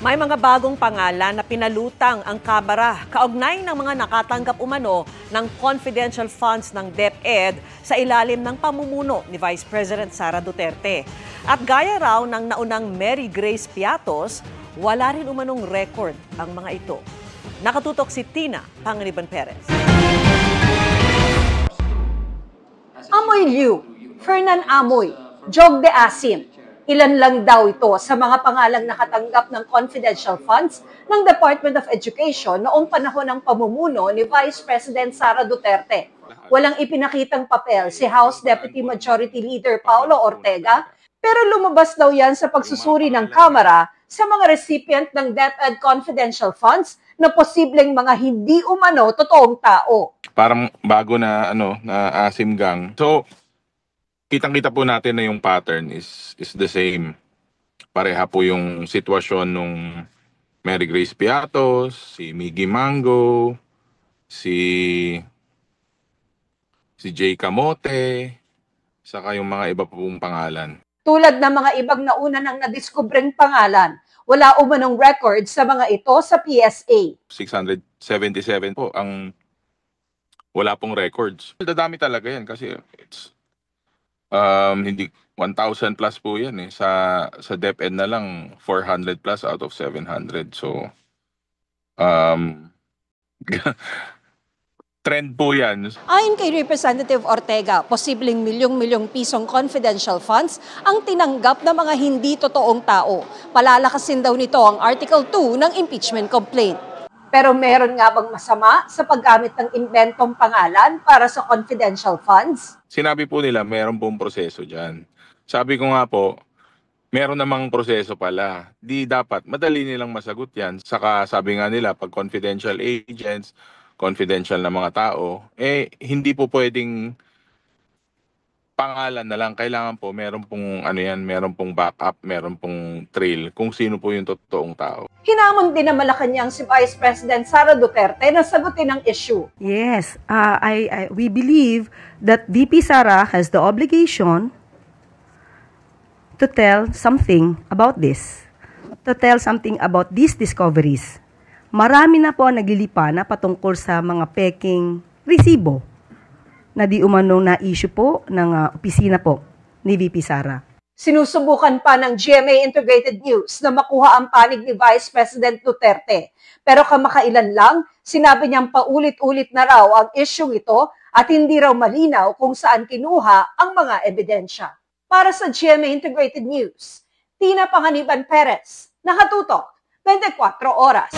May mga bagong pangalan na pinalutang ang Kamara kaugnay ng mga nakatanggap umano ng confidential funds ng DepEd sa ilalim ng pamumuno ni Vice President Sara Duterte. At gaya raw ng naunang Mary Grace Piatos, wala rin umanong record ang mga ito. Nakatutok si Tina Panganiban Perez. Amoy Liu, Fernan Amoy, Jog de Asin. Ilan lang daw ito sa mga pangalang nakatanggap ng confidential funds ng Department of Education noong panahon ng pamumuno ni Vice President Sara Duterte. Walang ipinakitang papel si House Deputy Majority Leader Paulo Ortega, pero lumabas daw yan sa pagsusuri ng Kamara sa mga recipient ng DepEd confidential funds na posibleng mga hindi umano totoong tao. Parang bago na na Asim Gang. So kitang-kita po natin na yung pattern is the same. Pareha po yung sitwasyon nung Mary Grace Piatos, si Miggy Mango, si Jay Camote, saka yung mga iba pong pangalan. Tulad ng mga ibang nauna nang nadiskubreng pangalan, wala umanong record sa mga ito sa PSA. 677 po ang wala pong records. Dadami talaga yan kasi it's hindi 1,000 plus po yan eh. Sa DepEd na lang 400 plus out of 700. So trend po yan. Ayon kay Representative Ortega, posibleng milyong-milyong pisong confidential funds ang tinanggap ng mga hindi totoong tao. Palalakasin daw nito ang Article 2 ng impeachment complaint. Pero meron nga bang masama sa paggamit ng inventong pangalan para sa confidential funds? Sinabi po nila meron pong proseso dyan. Sabi ko nga po, meron namang proseso pala. Di dapat, madali nilang masagot yan. Saka sabi nga nila, pag confidential agents, confidential na mga tao, hindi po pwedeng pangalan na lang. Kailangan po, meron pong meron pong backup, meron pong trail kung sino po yung totoong tao. Hinamon din na Malacanang si Vice President Sara Duterte na sagutin ang issue. Yes, we believe that VP Sara has the obligation to tell something about this, to tell something about these discoveries. Marami na po ang naglilipa na patungkol sa mga peking resibo na di umanong na issue po ng opisina po ni VP Sara. Sinusubukan pa ng GMA Integrated News na makuha ang panig ni Vice President Duterte. Pero kamakailan lang, sinabi niyang paulit-ulit na raw ang isyung ito at hindi raw malinaw kung saan kinuha ang mga ebidensya. Para sa GMA Integrated News, Tina Panganiban Perez, nakatutok 24 oras.